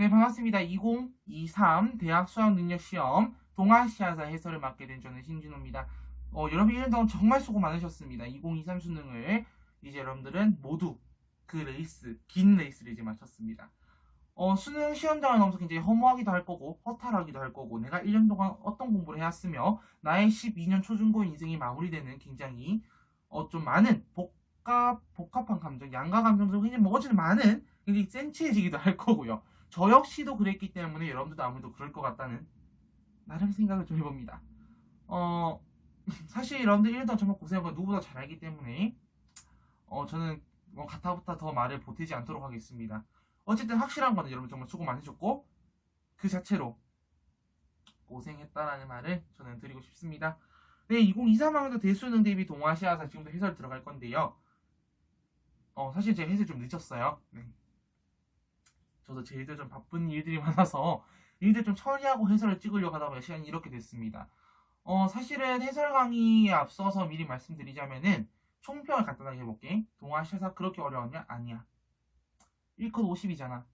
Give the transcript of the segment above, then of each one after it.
네, 반갑습니다. 2023 대학 수학능력시험 동아시아사 해설을 맡게 된 저는 신진호입니다. 여러분 1년 동안 정말 수고 많으셨습니다. 2023 수능을 이제 여러분들은 모두 그 레이스, 긴 레이스를 이제 마쳤습니다. 수능 시험장을 넘어서 굉장히 허무하기도 할 거고 허탈하기도 할 거고 내가 1년 동안 어떤 공부를 해왔으며 나의 12년 초중고 인생이 마무리되는 굉장히 좀 많은 복합한 감정, 양가 감정도 굉장히 어쨌든 많은 굉장히 센치해지기도 할 거고요. 저 역시도 그랬기 때문에 여러분들도 아무래도 그럴 것 같다는 나름 생각을 좀 해봅니다. 사실 여러분들 1년 동안 정말 고생한 걸 누구보다 잘 알기 때문에 저는 가타부타 더 말을 보태지 않도록 하겠습니다. 어쨌든 확실한 거는 여러분 정말 수고 많으셨고 그 자체로 고생했다라는 말을 저는 드리고 싶습니다. 네, 2023학년도 대수능 대비 동아시아사 지금부터 해설 들어갈 건데요. 사실 제가 해설 좀 늦었어요. 네. 저도 제 일들 좀 바쁜 일들이 많아서 일들 좀 처리하고 해설을 찍으려고 하다 보니 시간이 이렇게 됐습니다. 사실은 해설 강의에 앞서서 미리 말씀드리자면은 총평을 간단하게 해볼게. 동아시아사 그렇게 어려웠냐? 아니야. 1컷 50이잖아.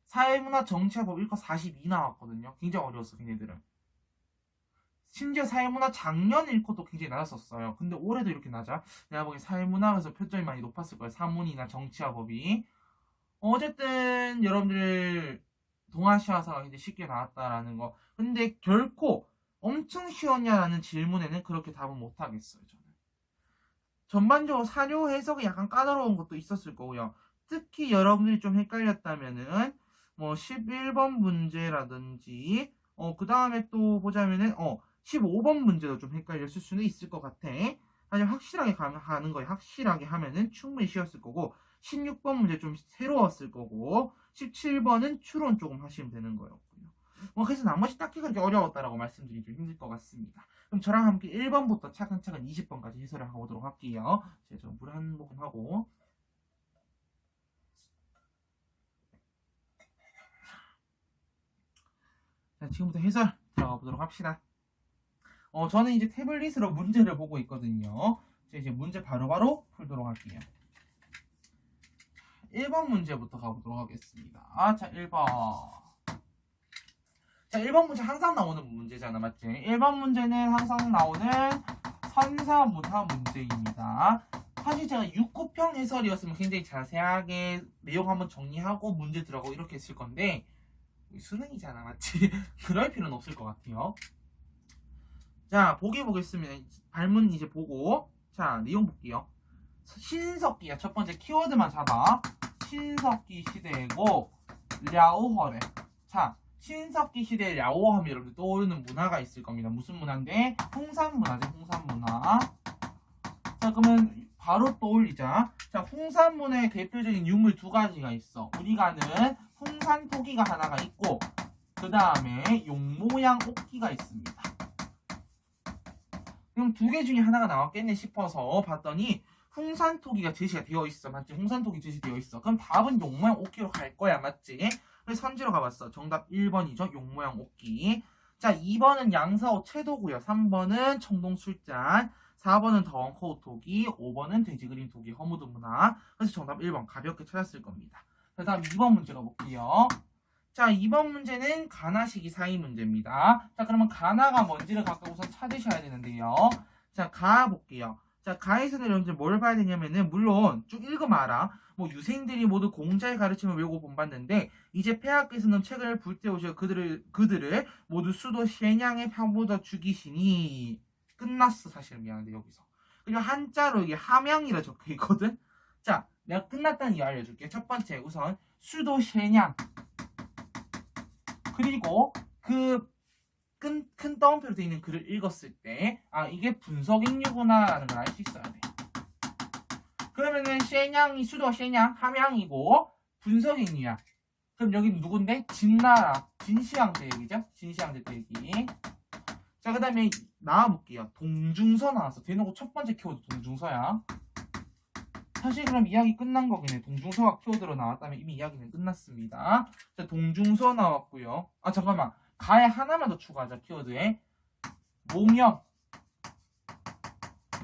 사회문화 정치화법 1컷 42 나왔거든요. 굉장히 어려웠어, 걔네들은. 심지어 사회문화 작년 1컷도 굉장히 낮았었어요. 근데 올해도 이렇게 낮아? 내가 보기엔 사회문화에서 표점이 많이 높았을 거예요. 사문이나 정치화법이. 어쨌든 여러분들 동아시아사가 굉장히 쉽게 나왔다라는 거. 근데 결코 엄청 쉬웠냐라는 질문에는 그렇게 답은 못하겠어요. 저는. 전반적으로 사료 해석이 약간 까다로운 것도 있었을 거고요. 특히 여러분들이 좀 헷갈렸다면은 뭐 11번 문제라든지 그 다음에 또 보자면은 15번 문제도 좀 헷갈렸을 수는 있을 것 같아. 하지만 확실하게 하는 거에 확실하게 하면은 충분히 쉬웠을 거고 16번 문제 좀 새로웠을 거고 17번은 추론 조금 하시면 되는 거였고요. 그래서 나머지 딱히 그렇게 어려웠다라고 말씀드리기 좀 힘들 것 같습니다. 그럼 저랑 함께 1번부터 차근차근 20번까지 해설을 하도록 할게요. 제가 물 한 모금 하고 자, 지금부터 해설 들어가 보도록 합시다. 저는 이제 태블릿으로 문제를 보고 있거든요. 제가 이제 문제 바로바로 풀도록 할게요. 1번 문제부터 가보도록 하겠습니다. 자, 1번. 자, 1번 문제 항상 나오는 문제잖아, 맞지? 1번 문제는 항상 나오는 선사문화 문제입니다. 사실 제가 6구평 해설이었으면 굉장히 자세하게 내용 한번 정리하고 문제 들어가고 이렇게 했을 건데 수능이잖아, 맞지? 그럴 필요는 없을 것 같아요. 자, 보기 보겠습니다. 발문 이제 보고 자, 내용 볼게요. 신석기야. 첫 번째 키워드만 잡아. 신석기 시대고 랴오허래. 자, 신석기 시대에 랴오 하면 여러분들 떠오르는 문화가 있을 겁니다. 무슨 문화인데? 홍산문화죠. 홍산문화. 자, 그러면 바로 떠올리자. 자, 홍산문화의 대표적인 유물 두 가지가 있어. 우리가 아는 홍산토기가 하나가 있고 그 다음에 용모양 옥기가 있습니다. 그럼 두 개 중에 하나가 나왔겠네 싶어서 봤더니 홍산토기가 제시가 되어 있어. 맞지? 홍산토기 제시되어 있어. 그럼 답은 용모양 옥기로 갈 거야. 맞지? 그래서 선지로 가봤어. 정답 1번이죠. 용모양 옥기. 자, 2번은 양사호 채도고요. 3번은 청동술잔. 4번은 더원코우토기. 5번은 돼지그림토기 허무드 문화. 그래서 정답 1번 가볍게 찾았을 겁니다. 그 다음 2번 문제 가볼게요. 자, 2번 문제는 가나시기 사이 문제입니다. 자, 그러면 가나가 뭔지를 각각 우선 찾으셔야 되는데요. 자, 가 볼게요. 자, 가에서는 여러분들 뭘 봐야 되냐면은 물론 쭉 읽으면 알아. 뭐 유생들이 모두 공자의 가르침을 외우고 본받는데 이제 폐하께서는 책을 불태우셔 그들을 모두 수도 셰냥에 파묻어 죽이시니 끝났어. 사실 미안한데 여기서. 그리고 한자로 이게 함양이라 적혀 있거든. 자, 내가 끝났다는 이유 알려줄게. 첫 번째 우선 수도 셰냥 그리고 그 큰 따옴표로 되어 있는 글을 읽었을 때 이게 분석인류구나 라는 걸 알 수 있어야 돼. 그러면은 셰냥이 수도 셰냥 함양이고 분석인류야. 그럼 여기 누군데? 진나라 진시황제 얘기죠? 진시황제 때 얘기. 자, 그 다음에 나와볼게요. 동중서 나왔어. 대놓고 첫 번째 키워드 동중서야. 사실 그럼 이야기 끝난 거긴 해. 동중서가 키워드로 나왔다면 이미 이야기는 끝났습니다. 자, 동중서 나왔고요. 잠깐만. 가에 하나만 더 추가하자. 키워드에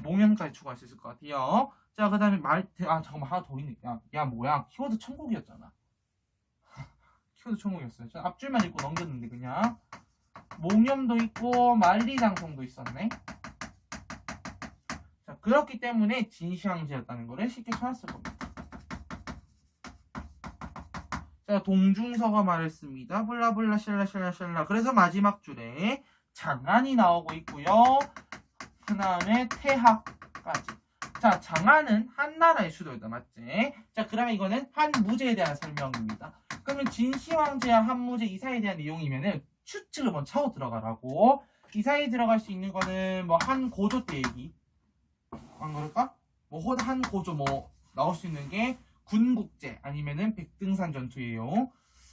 몽염까지 추가할 수 있을 것 같아요. 자, 그 다음에 잠깐만 하나 더 있네. 야 뭐야. 키워드 천국이었잖아. 키워드 천국이었어요. 저 앞줄만 읽고 넘겼는데 그냥 몽염도 있고 만리장성도 있었네. 자, 그렇기 때문에 진시황제였다는 거를 쉽게 찾았을 겁니다. 자, 동중서가 말했습니다. 블라블라 샬라샬라샬라. 그래서 마지막 줄에 장안이 나오고 있고요. 그 다음에 태학까지. 자, 장안은 한나라의 수도였다. 맞지? 자, 그러면 이거는 한무제에 대한 설명입니다. 그러면 진시황제와 한무제 이 사이에 대한 내용이면은 추측을 먼저 하고 들어가라고. 이 사이에 들어갈 수 있는 거는 뭐 한고조 때 얘기. 안 그럴까? 뭐 한고조 뭐 나올 수 있는 게 군국제 아니면은 백등산 전투예요.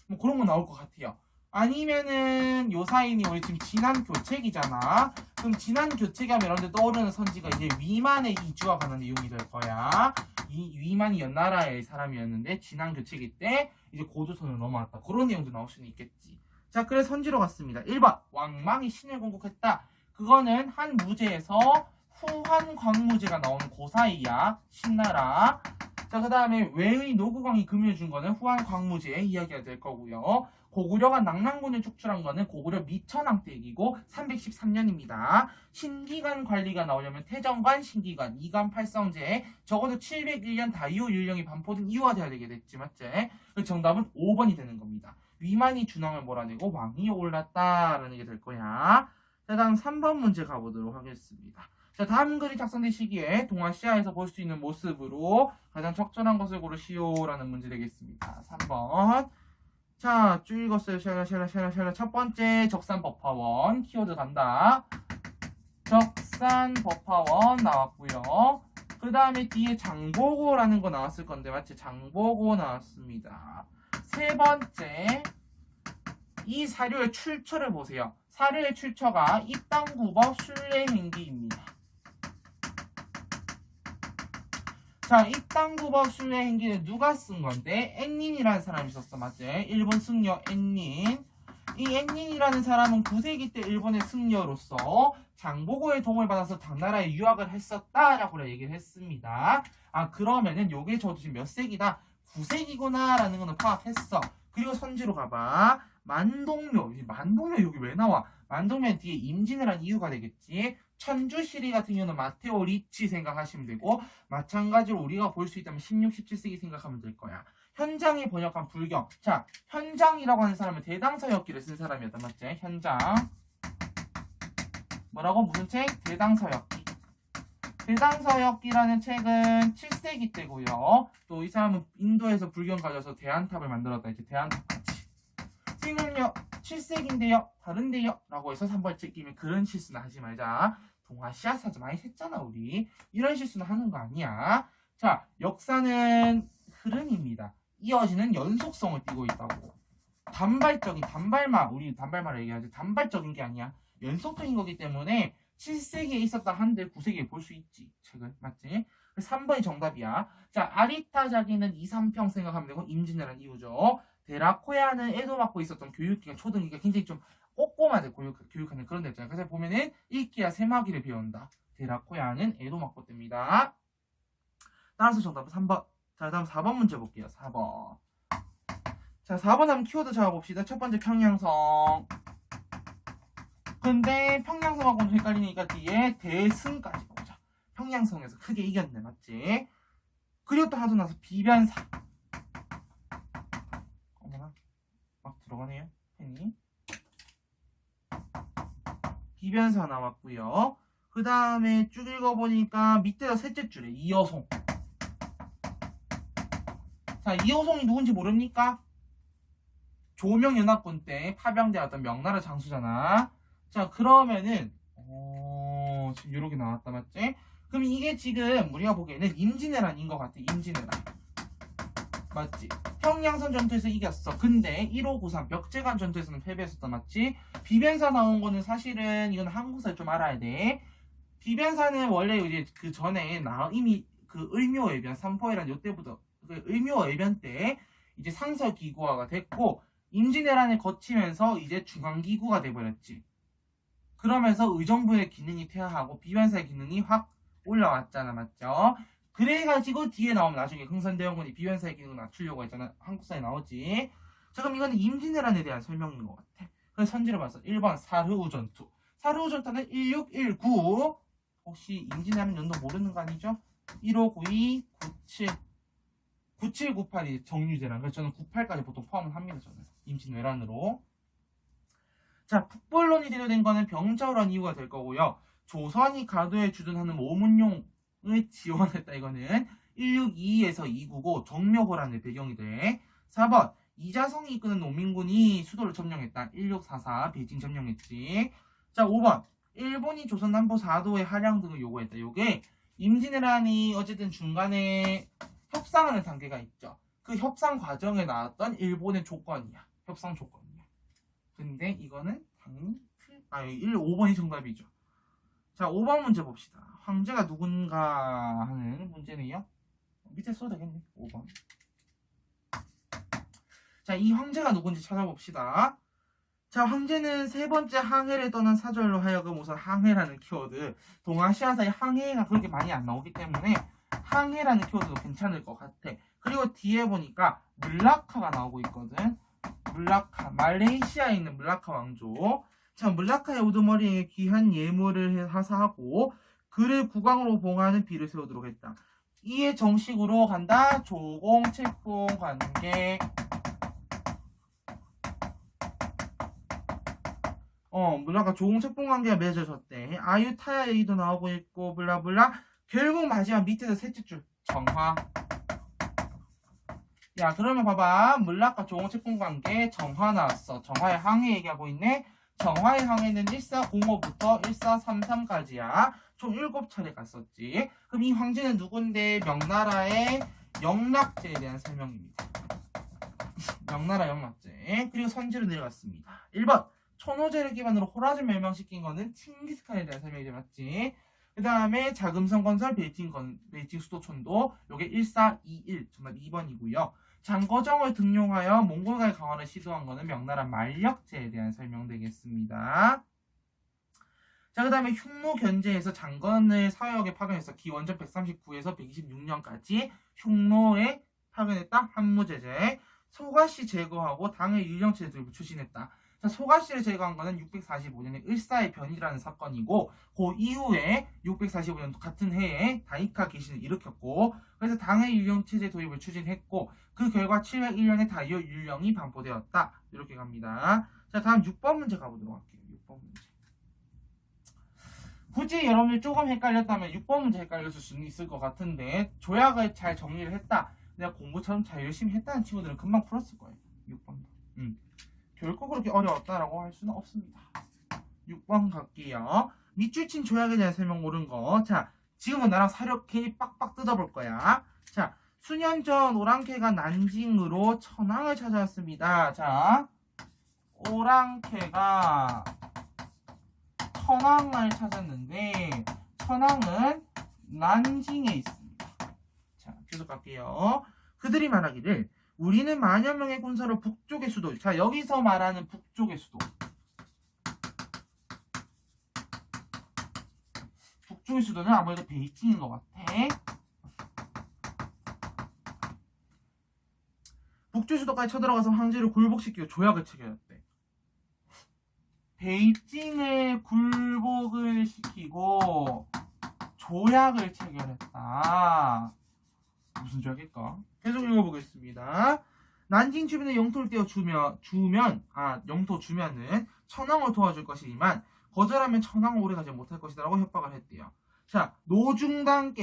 뭐 그런 거 나올 것 같아요. 아니면은 요 사인이 우리 지금 진안 교책이잖아. 그럼 진안 교책이 하면 여러분들 떠오르는 선지가 이제 위만의 이주와 관한 내용이 될 거야. 이 위만이 연나라의 사람이었는데 진안 교책일 때 이제 고조선으로 넘어왔다. 그런 내용도 나올 수는 있겠지. 자, 그래서 선지로 갔습니다. 1번 왕망이 신을 공국했다. 그거는 한무제에서 후한광무제가 나오는 그 사이야. 신나라. 자, 그 다음에 외의 노구광이 금유해준 거는 후한광무제의 이야기가 될 거고요. 고구려가 낙랑군을 축출한 거는 고구려 미천왕 때 얘기고 313년입니다. 신기관 관리가 나오려면 태정관, 신기관, 이관팔성제 적어도 701년 다이오 율령이 반포된 이유가 돼야 되게 됐지, 맞지? 그 정답은 5번이 되는 겁니다. 위만이 준왕을 몰아내고 왕이 올랐다라는 게 될 거야. 자, 다음 3번 문제 가보도록 하겠습니다. 자, 다음 글이 작성된 시기에 동아시아에서 볼 수 있는 모습으로 가장 적절한 것을 고르시오라는 문제 되겠습니다. 3번. 자, 쭉 읽었어요. 샬라. 첫 번째 적산법화원 키워드 간다. 적산법화원 나왔고요. 그 다음에 뒤에 장보고라는 거 나왔을 건데 맞지? 장보고 나왔습니다. 세 번째, 이 사료의 출처를 보세요. 사료의 출처가 입당구법 순례행기입니다. 자, 입당구법 순례행기는 누가 쓴 건데? 앵닌이라는 사람이 썼어, 맞지? 일본 승려 앵닌. 이 앵닌이라는 사람은 9세기 때 일본의 승려로서 장보고의 도움을 받아서 당나라에 유학을 했었다라고 얘기를 했습니다. 아, 그러면은 요게 저도 지금 몇 세기다? 9세기구나 라는 거는 파악했어. 그리고 선지로 가봐. 만동묘 여기 왜 나와? 만동묘 뒤에 임진을 한 이유가 되겠지. 천주시리 같은 경우는 마테오 리치 생각하시면 되고, 마찬가지로 우리가 볼 수 있다면 16, 17세기 생각하면 될 거야. 현장이 번역한 불경. 자, 현장이라고 하는 사람은 대당서역기를 쓴 사람이었단 맞지? 현장. 뭐라고? 무슨 책? 대당서역기. 대당서역기라는 책은 7세기 때고요. 또 이 사람은 인도에서 불경 가져서 대안탑을 만들었다. 이제 대안탑까지. 지금요 7세기인데요 다른데요 라고 해서 3번째 끼면 그런 실수는 하지 말자. 동아시아 사전 많이 했잖아 우리. 이런 실수는 하는 거 아니야. 자, 역사는 흐름입니다. 이어지는 연속성을 띠고 있다고. 단발적인 단발마, 우리 단발마를 얘기하지 단발적인 게 아니야. 연속적인 거기 때문에 7세기에 있었다 한데 9세기에 볼 수 있지 책을. 맞지? 3번이 정답이야. 자, 아리타 자기는 2, 3평 생각하면 되고 임진왜란 이후죠. 데라코야는 애도 맡고 있었던 교육기관 초등기가 굉장히 좀 꼼꼼하게 교육하는 그런 데 있잖아요. 그래서 보면은 읽기야 세마기를 배운다. 데라코야는 애도 맡고 뜹니다. 따라서 정답은 3번. 자, 다음 4번 문제 볼게요. 4번. 자, 4번 하면 키워드 잡아봅시다. 첫 번째 평양성. 근데 평양성하고는 헷갈리니까 뒤에 대승까지 보자. 평양성에서 크게 이겼네. 맞지? 그리고 또 하도 나서 비변사. 어머나 막 들어가네요 펜이. 비변사 나왔고요. 그 다음에 쭉 읽어보니까 밑에서 셋째 줄에 이여송. 자, 이여송이 누군지 모릅니까? 조명연합군 때 파병되었던 명나라 장수잖아. 자, 그러면은 지금 이렇게 나왔다. 맞지? 그럼 이게 지금 우리가 보기에는 임진왜란인 것 같아. 임진왜란 맞지? 평양선 전투에서 이겼어. 근데 1593 벽제관 전투에서는 패배했었다. 맞지? 비변사 나온 거는 사실은 이건 한국사를 좀 알아야 돼. 비변사는 원래 이제 그 전에 이미 그 을묘외변 삼포해란 요때부터 그 을묘외변 때 이제 상서기구화가 됐고 임진왜란을 거치면서 이제 중앙기구가 돼버렸지. 그러면서 의정부의 기능이 퇴화하고 비변사의 기능이 확 올라왔잖아. 맞죠? 그래가지고 뒤에 나오면 나중에 흥선대원군이 비변사의 기능을 낮추려고 했잖아. 한국사에 나오지. 자, 그럼 이거는 임진왜란에 대한 설명인 것 같아. 그래서 선지를 봤어. 1번 사르우 전투. 사르우 전투는 1619. 혹시 임진왜란 연도 모르는 거 아니죠? 1592, 97, 9798이 정유제란. 그래서 저는 98까지 보통 포함을 합니다. 저는 임진왜란으로. 자, 북벌론이 제도된 거는 병자호란 이유가 될 거고요. 조선이 가도에 주둔하는 오문용을 지원했다. 이거는 1622에서 299 정묘호란의 배경이 돼. 4번 이자성이 이끄는 농민군이 수도를 점령했다. 1644 베이징 점령했지. 자, 5번 일본이 조선 남부 4도의 할양 등을 요구했다. 요게 임진왜란이 어쨌든 중간에 협상하는 단계가 있죠. 그 협상 과정에 나왔던 일본의 조건이야. 협상 조건이야. 근데 이거는 당연히 5번이 정답이죠. 자, 5번 문제 봅시다. 황제가 누군가 하는 문제네요. 밑에 써도 되겠네. 5번. 자, 이 황제가 누군지 찾아봅시다. 자, 황제는 세 번째 항해를 떠난 사절로 하여금 우선 항해라는 키워드. 동아시아사의 항해가 그렇게 많이 안 나오기 때문에 항해라는 키워드도 괜찮을 것 같아. 그리고 뒤에 보니까 물라카가 나오고 있거든. 물라카, 말레이시아에 있는 물라카 왕조. 자, 물라카의 우두머리에 귀한 예물을 하사하고 그를 국왕으로 봉하는 비를 세우도록 했다. 이에 정식으로 간다. 조공, 책봉, 관계. 물라카 조공, 책봉 관계가 맺어졌대. 아유타야 얘기도 나오고 있고 블라블라. 결국 마지막 밑에서 셋째 줄 정화. 야, 그러면 봐봐. 물라카 조공, 책봉 관계 정화 나왔어. 정화의 항해 얘기하고 있네. 정화의 항해는 1405부터 1433까지야. 총 7차례 갔었지. 그럼 이 황제는 누군데? 명나라의 영락제에 대한 설명입니다. 명나라 영락제. 그리고 선지로 내려갔습니다. 1번 천호제를 기반으로 호라를 멸망시킨 거는 칭기스칸에 대한 설명이지, 맞지? 그 다음에 자금성 건설 베이징 수도촌도 요게 1421 정말 2번이고요. 장거정을 등용하여 몽골과의 강화를 시도한 거는 명나라 만력제에 대한 설명되겠습니다. 자, 그 다음에 흉노 견제에서 장건을 사역에 파견했어. 기원전 139에서 126년까지 흉노에 파견했다. 한무제제. 소가씨 제거하고 당의 유령체제를 추진했다. 자, 소가씨를 제거한 거는 645년에 을사의 변이라는 사건이고 그 이후에 645년 같은 해에 다이카 개신을 일으켰고 그래서 당의 유령체제 도입을 추진했고 그 결과 701년에 다이오 율령이 반포되었다. 이렇게 갑니다. 자, 다음 6번 문제 가보도록 할게요. 6번 문제. 굳이 여러분들 조금 헷갈렸다면 6번 문제 헷갈렸을 수는 있을 것 같은데 조약을 잘 정리를 했다. 내가 공부처럼 잘 열심히 했다는 친구들은 금방 풀었을 거예요. 6번도. 결코 그렇게 어려웠다라고 할 수는 없습니다. 6번 갈게요. 밑줄 친 조약에 대한 설명 옳은 거. 자, 지금은 나랑 사료 괜히 빡빡 뜯어볼 거야. 자, 수년 전 오랑캐가 난징으로 천황을 찾아왔습니다. 자, 오랑캐가 천황을 찾았는데 천황은 난징에 있습니다. 자, 계속 갈게요. 그들이 말하기를 우리는 만여 명의 군사로 북쪽의 수도. 자, 여기서 말하는 북쪽의 수도. 북쪽의 수도는 아무래도 베이징인 것 같아. 북쪽 수도까지 쳐들어가서 황제를 굴복시키고 조약을 체결했대. 베이징을 굴복을 시키고 조약을 체결했다. 무슨 조약일까? 계속 읽어보겠습니다. 난징 주변에 영토를 떼어 영토 주면은 천황을 도와줄 것이지만 거절하면 천황을 오래가지 못할 것이다라고 협박을 했대요. 자, 노중당이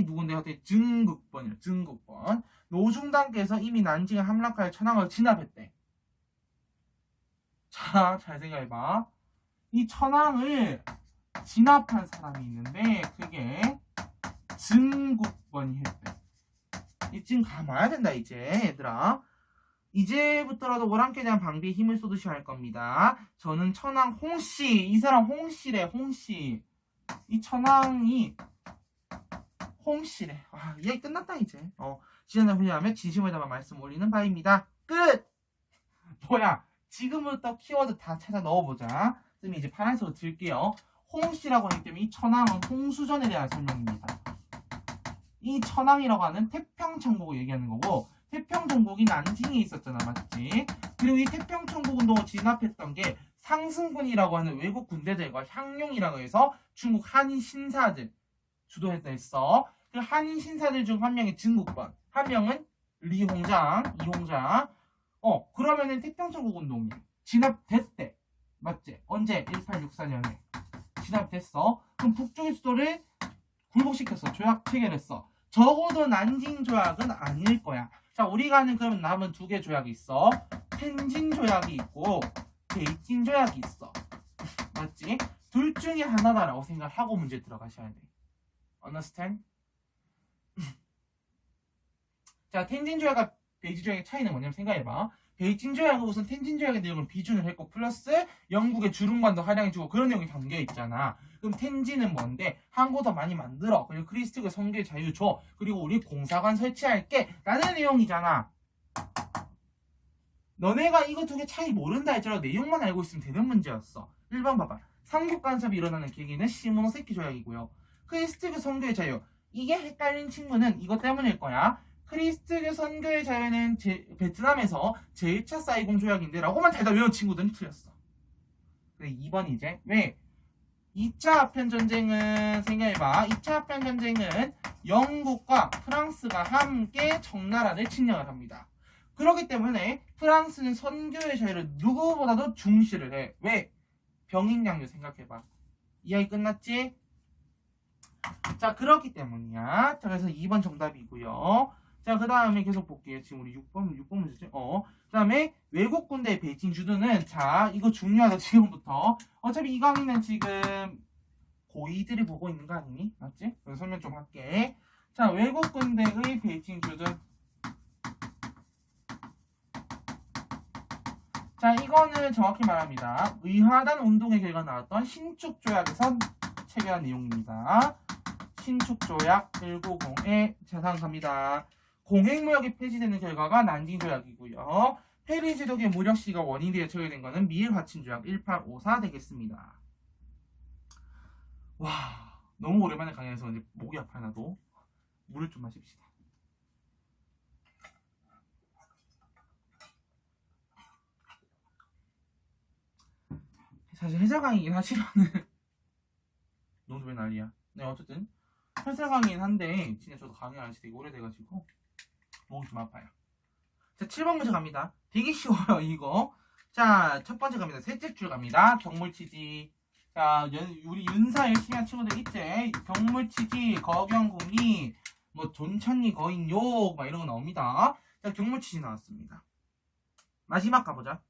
누군데요? 증국번이에요. 증국번. 노중당께서 이미 난징을 함락하여 천황을 진압했대. 자, 잘 생각해봐. 이 천황을 진압한 사람이 있는데 그게 증국번이 했대. 지금 감아야 된다 이제 얘들아. 이제부터라도 오랑캐에 대한 방비에 힘을 쏟으셔야 할 겁니다. 저는 천황 홍씨. 이 사람 홍씨래. 홍씨. 이 천황이 홍씨래. 아, 이야기 끝났다 이제. 지난날 훈련하며 진심을 담아 말씀 올리는 바입니다. 끝! 뭐야, 지금부터 키워드 다 찾아 넣어보자. 쌤이 이제 파란색으로 들게요. 홍씨라고 하기 때문에 이 천황은 홍수전에 대한 설명입니다. 이 천황이라고 하는 태평천국을 얘기하는 거고 태평전국이 난징에 있었잖아, 맞지? 그리고 이 태평천국 운동을 진압했던 게 상승군이라고 하는 외국 군대들과 향룡이라고 해서 중국 한인 신사들 주도했다 했어. 그 한인 신사들 중 한 명이 증국번, 한 명은 리홍장, 이홍장. 그러면은 태평천국 운동이 진압됐대. 맞지? 언제? 1864년에 진압됐어. 그럼 북쪽의 수도를 굴복시켰어. 조약 체결했어. 적어도 난징 조약은 아닐 거야. 자, 우리가 아는 그러면 남은 두 개 조약이 있어. 텐진 조약이 있고 베이징 조약이 있어. 맞지? 둘 중에 하나다라고 생각하고 문제 들어가셔야 돼. Understand? 자, 텐진 조약과 베이징 조약의 차이는 뭐냐면 생각해봐. 베이징 조약은 우선 텐진 조약의 내용을 비준을 했고 플러스 영국의 주lun반도 할양해주고 그런 내용이 담겨 있잖아. 그럼 텐진은 뭔데? 항구 더 많이 만들어. 그리고 크리스트교 선교의 자유 줘. 그리고 우리 공사관 설치할게. 라는 내용이잖아. 너네가 이거 두 개 차이 모른다 할지라도 내용만 알고 있으면 되는 문제였어. 1번 봐봐. 삼국 간섭이 일어나는 계기는 시모노세키 조약이고요. 크리스트교 선교의 자유. 이게 헷갈린 친구는 이것 때문일 거야. 크리스트교 선교의 자유는 베트남에서 제1차 사이공 조약인데 라고만 달다 외운 친구들은 틀렸어. 그래 2번 이제 왜? 2차 아편전쟁은 생각해봐. 2차 아편전쟁은 영국과 프랑스가 함께 청나라를 침략을 합니다. 그렇기 때문에 프랑스는 선교의 자유를 누구보다도 중시를 해. 왜? 병인양요 생각해봐. 이야기 끝났지? 자, 그렇기 때문이야. 자, 그래서 2번 정답이고요. 자, 그 다음에 계속 볼게요. 지금 우리 6번 문제지? 그 다음에 외국 군대의 베이징 주둔은, 자, 이거 중요하다, 지금부터. 어차피 이 강의는 지금 고2들이 보고 있는 거 아니니? 맞지? 그래서 설명 좀 할게. 자, 외국 군대의 베이징 주둔. 자, 이거는 정확히 말합니다. 의화단 운동의 결과 나왔던 신축조약에서 체결한 내용입니다. 신축조약 190에 자상 갑니다. 공행무역이 폐지되는 결과가 난징조약이고요. 페리제독의 무력시가 원인이 되어 체결된 것은 미일화친조약 1854 되겠습니다. 와, 너무 오랜만에 강의해서 이제 목이 아파요. 나도 물을 좀 마십시다. 사실 해설 강의긴 하지만은 너도 왜 난리야? 네, 어쨌든 해설 강의긴 한데 진짜 저도 강의 안 한 지 되게 오래돼가지고 목이 좀 아파요. 자, 7번 문제 갑니다. 되게 쉬워요 이거. 자, 첫 번째 갑니다. 셋째 줄 갑니다. 경물치지. 자, 우리 윤사 열심히 한 친구들 있지? 경물치지, 거경궁이, 뭐 존천리 거인욕 막 이런 거 나옵니다. 자, 경물치지 나왔습니다. 마지막 가보자.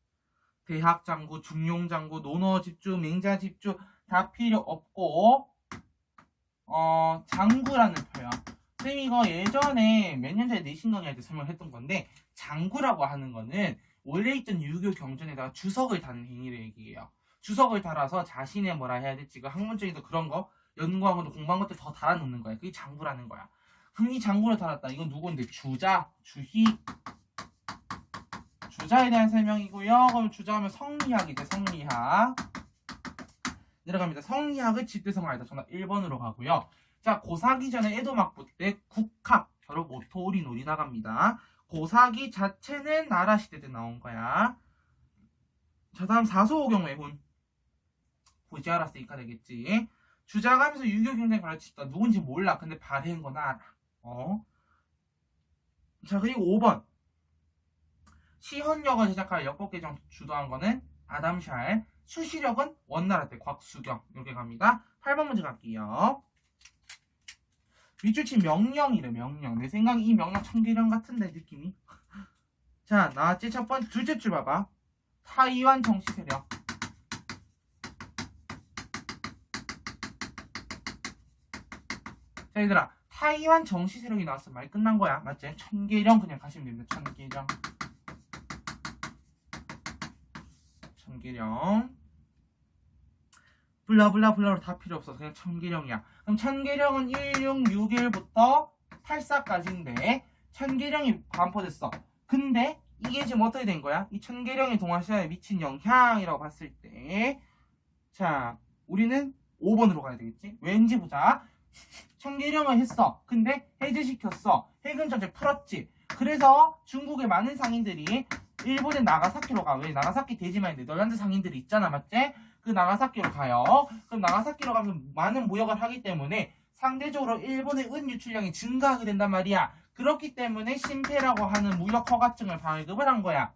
대학장구, 중용장구, 논어집주, 맹자집주 다 필요 없고 장구라는 표현. 쌤 이거 예전에 몇 년 전에 내신 강의할 때 설명했던 건데 장구라고 하는 거는 원래 있던 유교 경전에다가 주석을 다는 행위를 얘기해요. 주석을 달아서 자신의 뭐라 해야 될지 그 학문적인 그런 거 연구한 것도 공부한 것들 더 달아놓는 거야. 그게 장구라는 거야. 그럼 이 장구를 달았다. 이건 누구인데? 주자, 주희. 주자에 대한 설명이고요. 그럼 주자하면 성리학이 돼. 성리학. 내려갑니다. 성리학을 집대성하이다. 정답 1번으로 가고요. 자, 고사기 전에 에도막부 때 국학, 바로 모토우리 놀이 나갑니다. 고사기 자체는 나라 시대 때 나온 거야. 자, 다음 사소오경 외훈. 보지 알았으니까 되겠지. 주자가 하면서 유교 경쟁 가르치다. 누군지 몰라. 근데 발해인 건 알아. 자, 그리고 5번. 시헌역을 제작할 역법 개정 주도한 거는 아담샬. 수시력은 원나라 때 곽수경. 이렇게 갑니다. 8번 문제 갈게요. 밑줄 친 명령이래. 명령. 내 생각에 이 명령 청계령 같은데 느낌이. 자, 나왔지? 첫 번째 둘째 줄 봐봐. 타이완 정치 세력. 자, 얘들아, 타이완 정치 세력이 나왔어. 말 끝난 거야. 맞지? 청계령 그냥 가시면 됩니다. 청계령. 청계령. 블라블라블라로 다 필요 없어. 그냥 청계령이야. 그럼 청계령은 1661부터 84까지인데 청계령이 반포됐어. 근데 이게 지금 어떻게 된 거야? 이 청계령이 동아시아에 미친 영향이라고 봤을 때, 자, 우리는 5번으로 가야 되겠지? 왠지 보자. 청계령을 했어. 근데 해제시켰어. 해금 정책 풀었지. 그래서 중국의 많은 상인들이 일본의 나가사키로 가. 왜? 나가사키 대지만 네덜란드 상인들이 있잖아, 맞지? 그 나가사키로 가요. 그럼 나가사키로 가면 많은 무역을 하기 때문에 상대적으로 일본의 은 유출량이 증가하게 된단 말이야. 그렇기 때문에 심페라고 하는 무역 허가증을 발급을 한 거야.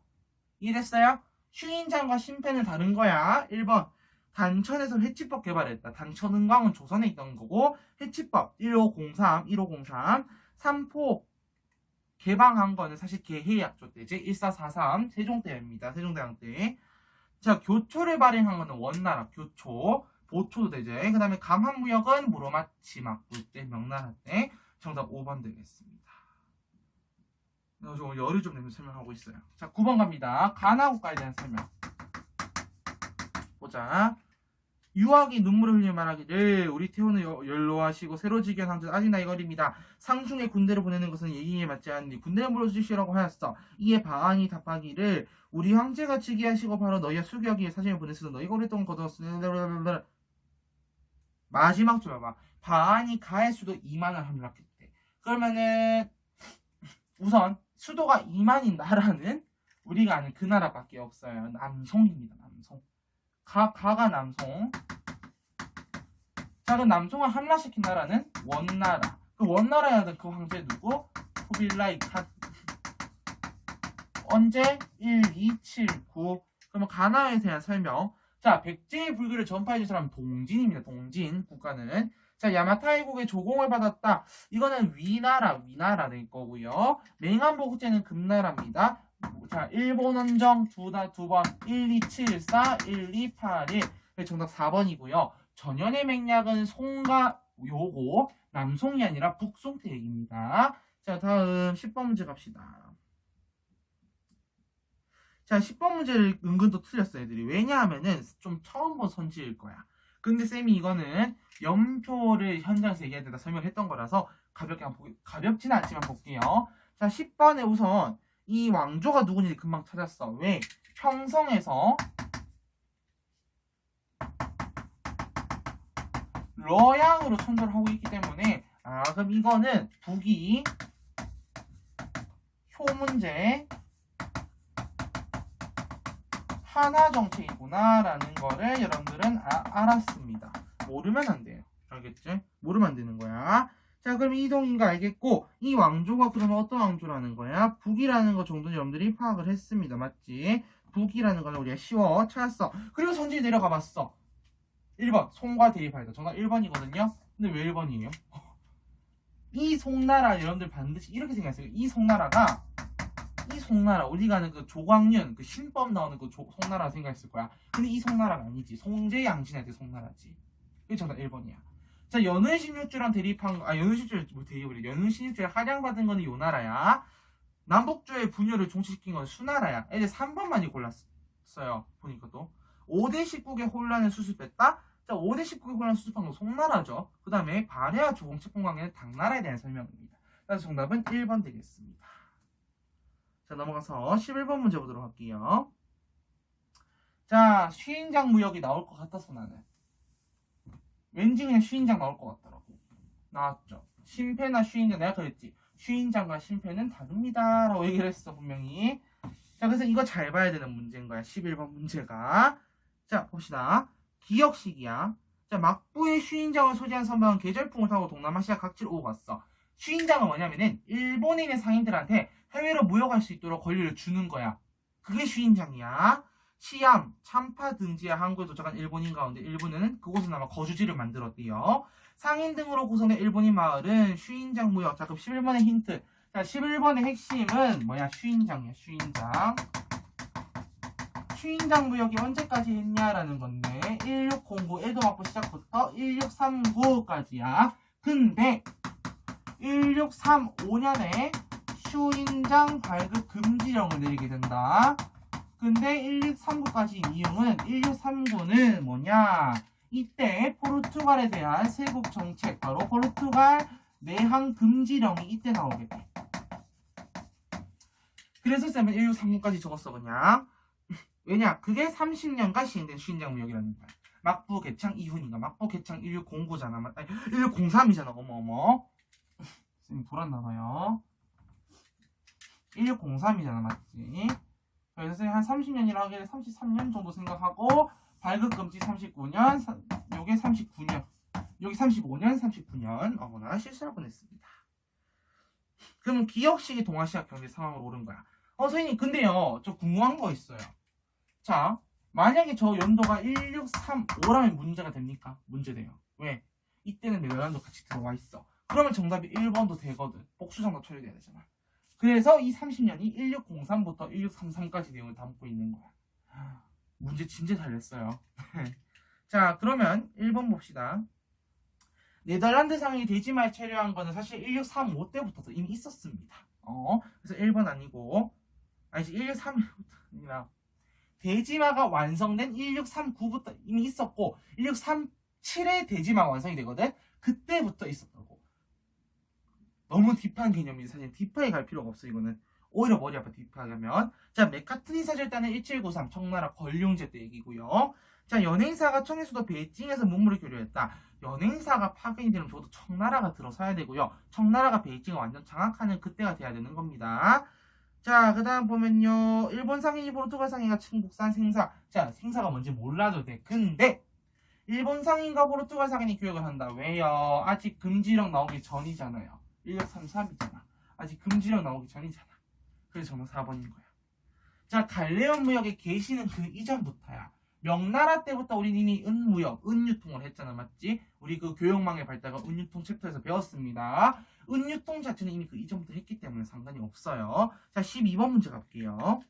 이해됐어요? 슈인장과 심페는 다른 거야. 1번 단천에서 회치법 개발했다. 단천은광은 조선에 있던 거고 회치법 1503 삼포 개방한 거는 사실 개해약조 때지. 1443 세종대입니다. 세종대왕 때. 자, 교초를 발행한 거는 원나라 교초. 보초도 되죠. 그 다음에 감한무역은 무로마치 막부 때 명나라 때. 정답 5번 되겠습니다. 저 열을 좀 내면 설명하고 있어요. 자, 9번 갑니다. 가나 국가에 대한 설명. 보자. 유학이 눈물을 흘리며 말하기를 우리 태호는 연로하시고 새로 지기한 황제는 아직 나이 어립니다. 상중에 군대를 보내는 것은 예의에 맞지 않으니 군대를 물어주시라고 하였어. 이에 바안이 답하기를 우리 황제가 즉위하시고 바로 너희가 수교하기에 사진을 보냈으나 너희가 오랫동안 거두었으니 마지막 줄 봐봐. 바안이 가의 수도 2만을 함락했대. 그러면은 우선 수도가 2만인 나라는 우리가 아는 그 나라밖에 없어요. 남송입니다. 남송. 가가 남송. 자, 그 남송을 함락시킨 나라는 원나라. 그 원나라에 그 황제 누구? 후빌라이 칸. 언제? 1279. 그러면 가나에 대한 설명. 자, 백제의 불교를 전파해준 사람은 동진입니다. 동진 국가는. 자, 야마타이국의 조공을 받았다. 이거는 위나라 될 거고요. 맹한보국제는 금나라입니다. 자, 일본 원정 두 번 1274, 1281. 정답 4번이고요. 전연의 맹약은 송가 요고 남송이 아니라 북송태 얘기입니다. 자, 다음 10번 문제 갑시다. 자, 10번 문제를 은근 또 틀렸어, 애들이. 왜냐하면은 좀 처음 본 선지일 거야. 근데 쌤이 이거는 연표를 현장에서 얘기할 때다 설명했던 거라서 가볍지는 않지만 볼게요. 자, 10번에 우선 이 왕조가 누구인지 금방 찾았어. 왜? 평성에서 러양으로 천도를 하고 있기 때문에 그럼 이거는 북이 효문제 하나 정책이구나 라는 거를 여러분들은 알았습니다. 모르면 안 돼요. 알겠지? 모르면 안 되는 거야. 자, 그럼 이동인 거 알겠고 이 왕조가 그러면 어떤 왕조라는 거야? 북이라는 거 정도는 여러분들이 파악을 했습니다. 맞지? 북이라는 거는 우리가 쉬워 찾았어. 그리고 선지 내려가 봤어. 1번 송과 대립하였다. 정답 1번이거든요. 근데 왜 1번이에요? 이 송나라 여러분들 반드시 이렇게 생각했어요. 이 송나라 우리가 아는 그 조광윤 그 신법 나오는 그 송나라 생각했을 거야. 근데 이 송나라가 아니지. 송제양신할 때 송나라지. 이게 정답 1번이야. 자, 연은 16주랑 대립한 연은 16주 뭐 대립을 연은 16주에 할양받은 거는 요 나라야. 남북조의 분열을 종식시킨 건 수나라야. 이제 3번만이 골랐어요. 보니까 또 5대 19개 혼란을 수습했다. 자, 5대 19개 혼란을 수습한 건 송나라죠. 그 다음에 발해와 조공책봉관계는 당나라에 대한 설명입니다. 그래서 정답은 1번 되겠습니다. 자, 넘어가서 11번 문제 보도록 할게요. 자, 슈인장 무역이 나올 것 같았어, 나는. 왠지 그냥 슈인장 나올 것 같더라고. 나왔죠. 심패나 슈인장, 내가 그랬지. 슈인장과 심패는 다릅니다. 라고 얘기를 했어, 분명히. 자, 그래서 이거 잘 봐야 되는 문제인 거야. 11번 문제가. 자, 봅시다. 기억 시기야. 자, 막부의 슈인장을 소지한 선박은 계절풍을 타고 동남아시아 각지로 오고 갔어. 슈인장은 뭐냐면은 일본에 있는 상인들한테 해외로 무역할 수 있도록 권리를 주는 거야. 그게 슈인장이야. 시암, 참파 등지에 한국에 도착한 일본인 가운데 일본은 그곳은 아마 거주지를 만들었대요. 상인 등으로 구성된 일본인 마을은 슈인장 무역. 자, 그럼 11번의 힌트. 자, 11번의 핵심은 뭐야? 슈인장이야. 슈인장 무역이 언제까지 했냐라는 건데 1609 에도막부 시작부터 1639까지야. 근데 1635년에 슈인장 발급 금지령을 내리게 된다. 근데 1639까지인 이유는 1639는 뭐냐? 이때 포르투갈에 대한 세국 정책, 바로 포르투갈 내항 금지령이 이때 나오게 돼. 그래서 쌤은 1639까지 적었어 그냥. 왜냐? 그게 30년간 시행된 슈인장 무역이라는 거야. 막부 개창 이후니까. 막부 개창 1609잖아. 맞다. 1603이잖아. 어머. 쌤이 돌았나봐요. 1603이잖아, 맞지? 그래서 한 30년이라 하길래 33년 정도 생각하고 발급금지 39년, 요게 39년, 여기 35년, 39년. 어머나 실수할 뻔했습니다. 그러면 기역식이 동아시아 경제 상황으로 오른 거야. 선생님 근데요 저 궁금한 거 있어요. 자 만약에 저 연도가 1635라면 문제가 됩니까? 문제돼요. 왜? 이때는 네덜란드 같이 들어와 있어. 그러면 정답이 1번도 되거든. 복수정답 처리돼야 되잖아. 그래서 이 30년이 1603부터 1633까지 내용을 담고 있는 거야. 문제 진짜 잘 냈어요. 자 그러면 1번 봅시다. 네덜란드 상이 대지마에 체류한 거는 사실 1635 때부터 이미 있었습니다. 그래서 1번 아니고 아니지 1631부터 아니라 대지마가 완성된 1639부터 이미 있었고 1637에 대지마가 완성이 되거든. 그때부터 있었다고. 너무 딥한 개념이지. 사실 딥하게 갈 필요가 없어. 이거는 오히려 머리 아파 딥하게 하면. 자 메카트니 사절단은 1793 청나라 권룡제 때 얘기고요. 자 연행사가 청해수도 베이징에서 문물을 교류했다. 연행사가 파견이 되면 저도 청나라가 들어서야 되고요. 청나라가 베이징을 완전 장악하는 그때가 돼야 되는 겁니다. 자, 그 다음 보면요. 일본 상인이 포르투갈 상인과 중국산 생사. 자, 생사가 뭔지 몰라도 돼. 근데 일본 상인과 포르투갈 상인이 교역을 한다. 왜요? 아직 금지령 나오기 전이잖아요. 1633이잖아. 아직 금지령 나오기 전이잖아. 그래서 저는 4번인 거야. 자, 갈레온 무역에 계시는 그 이전부터야. 명나라 때부터 우린 이미 은무역, 은유통을 했잖아. 맞지? 우리 그 교역망의 발달과 은유통 챕터에서 배웠습니다. 은유통 자체는 이미 그 이전부터 했기 때문에 상관이 없어요. 자, 12번 문제 갈게요.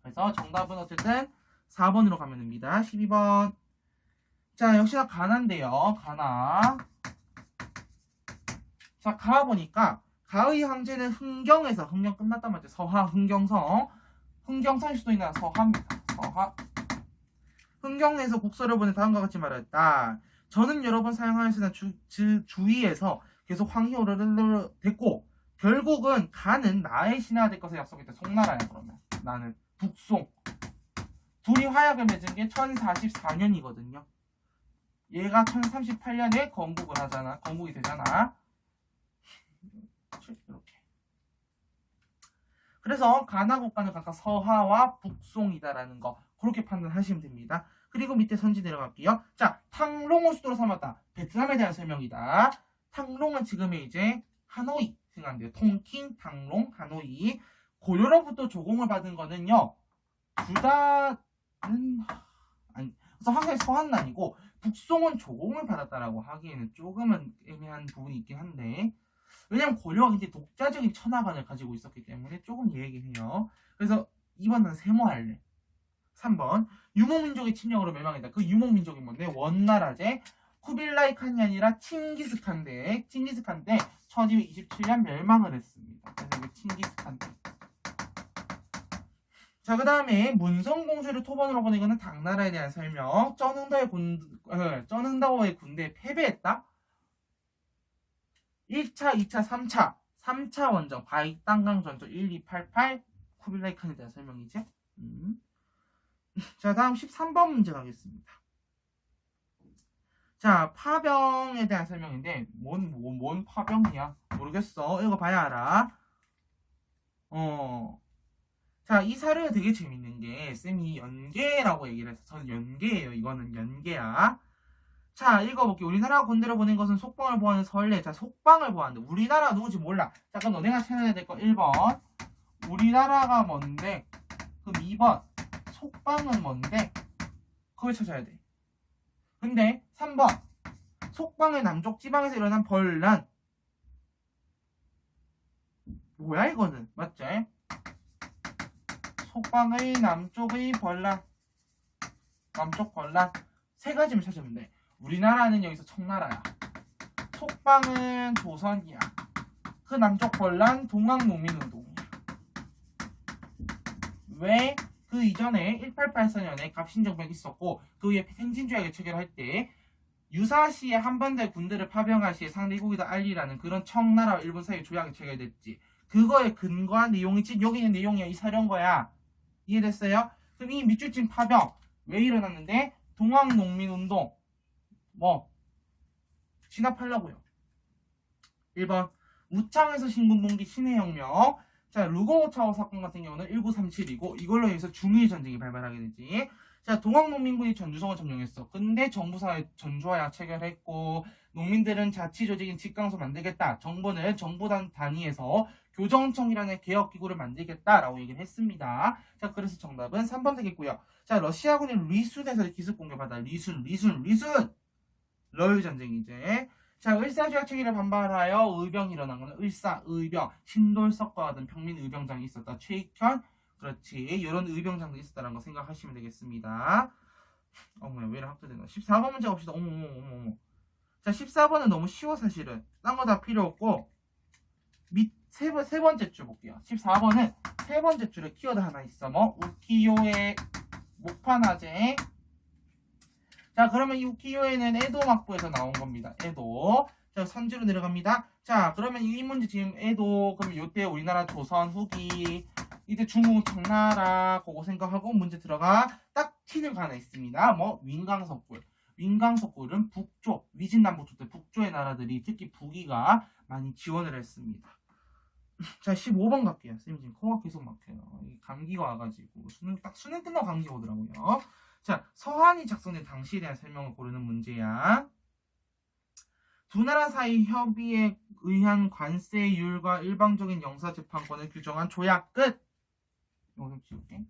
그래서 정답은 어쨌든 4번으로 가면 됩니다. 12번. 자, 역시나 가나인데요. 가나. 자, 가 보니까 가의 황제는 흥경에서, 흥경 끝났단 말이죠. 서하, 흥경성. 흥경성일 수도 있나? 서하입니다. 서하. 흥경내에서 국서를 보내 다음과 같이 말했다. 저는 여러 번 사용하였으나 주위에서 계속 황희오를 됐고 결국은 가는 나의 신하가 될 것을 약속했다. 송나라야. 그러면 나는 북송. 둘이 화약을 맺은 게 1044년이거든요. 얘가 1038년에 건국을 하잖아. 건국이 되잖아. 이렇게. 그래서 가나 국가는 각각 서하와 북송이다라는 거 그렇게 판단하시면 됩니다. 그리고 밑에 선지 내려갈게요. 자, 탕롱을 수도로 삼았다. 베트남에 대한 설명이다. 탕롱은 지금의 이제 하노이 생각한대요. 통킹, 탕롱, 하노이. 고려로부터 조공을 받은 거는요. 둘 다는 아니, 그래서 항상 서한은 아니고 북송은 조공을 받았다라고 하기에는 조금은 애매한 부분이 있긴 한데 왜냐면 고려가 굉장히 독자적인 천하관을 가지고 있었기 때문에 조금 얘기해요. 그래서 2번 난 세모할래. 3번 유목민족의 침략으로 멸망했다. 그 유목민족이 뭔데? 원나라제 쿠빌라이 칸이 아니라 칭기스칸데 1227년 멸망을 했습니다. 그래서 이게 칭기스칸데. 자, 그 다음에 문성공주를 토번으로 보낸 거는 당나라에 대한 설명. 쩌능다오의 군대에 패배했다. 1차, 2차, 3차. 3차 원정 바이땅강 전투 1288 쿠빌라이 칸에 대한 설명이지. 자, 다음 13번 문제 가겠습니다. 자, 파병에 대한 설명인데 뭔 파병이야? 모르겠어. 이거 봐야 알아. 자, 이 사료가 되게 재밌는 게 쌤이 연계라고 얘기를 해서 저는 연계예요. 이거는 연계야. 자, 읽어볼게. 우리나라가 군대를 보낸 것은 속방을 보호하는 선례. 자, 속방을 보호하는데 우리나라가 누군지 몰라. 자, 그럼 너네가 찾아야 될 거 1번 우리나라가 뭔데? 그럼 2번 속방은 뭔데? 그걸 찾아야 돼. 근데 3번 속방의 남쪽 지방에서 일어난 벌란. 뭐야 이거는? 맞지? 속방의 남쪽의 벌란. 남쪽 벌란. 세 가지만 찾으면 돼. 우리나라는 여기서 청나라야. 속방은 조선이야. 그 남쪽 벌란 동학농민운동이야. 왜? 그 이전에 1884년에 갑신정변이 있었고 그 위에 행진조약을 체결할 때 유사시에 한반도의 군대를 파병할 시에 상대국이다 알리라는 그런 청나라와 일본 사이의 조약이 체결됐지. 그거에 근거한 내용이지. 여기 있는 내용이야. 이 사령거야. 이해됐어요? 그럼 이 밑줄진 파병 왜 일어났는데? 동학농민운동 진압하려고요. 1번 우창에서 신군동기 신해혁명. 자, 루거우차오 사건 같은 경우는 1937이고 이걸로 인해서 중일 전쟁이 발발하게 되지. 자, 동학농민군이 전주성을 점령했어. 근데 정부사회 전주화약 체결했고 농민들은 자치조직인 직강소 만들겠다. 정부는 정부단 단위에서 교정청이라는 개혁기구를 만들겠다라고 얘기를 했습니다. 자, 그래서 정답은 3번 되겠고요. 자, 러시아군이 리순에서 기습 공격받아. 리순. 러일 전쟁이제. 자, 을사조약 체계를 반발하여 의병이 일어난 거는 을사, 의병, 신돌석과 같은 평민 의병장이 있었다. 최익현, 그렇지. 이런 의병장도 있었다는 거 생각하시면 되겠습니다. 어머야, 왜 이렇게 합쳐되나? 14번 문제 갑시다. 어머. 자, 14번은 너무 쉬워, 사실은. 딴 거 다 필요 없고, 세 번째 줄 볼게요. 14번은 세 번째 줄에 키워드 하나 있어. 뭐? 우키요의 목판화제. 자, 그러면 이 우키요에는 에도 막부에서 나온 겁니다. 에도. 자, 선지로 내려갑니다. 자, 그러면 이 문제 지금 에도, 그러면 요때 우리나라 조선 후기, 이때 중국 청나라, 그거 생각하고 문제 들어가. 딱 튀는 거 하나 있습니다. 뭐? 윈강석굴. 윈강석굴은 북쪽, 위진남북 때 북쪽의 나라들이 특히 북이가 많이 지원을 했습니다. 자, 15번 갈게요. 선생님 지금 코가 계속 막혀요. 감기가 와가지고 수능 끝나고 감기가 오더라고요. 자, 서한이 작성된 당시에 대한 설명을 고르는 문제야. 두 나라 사이 협의에 의한 관세율과 일방적인 영사재판권을 규정한 조약 끝. 이거 좀 지울게.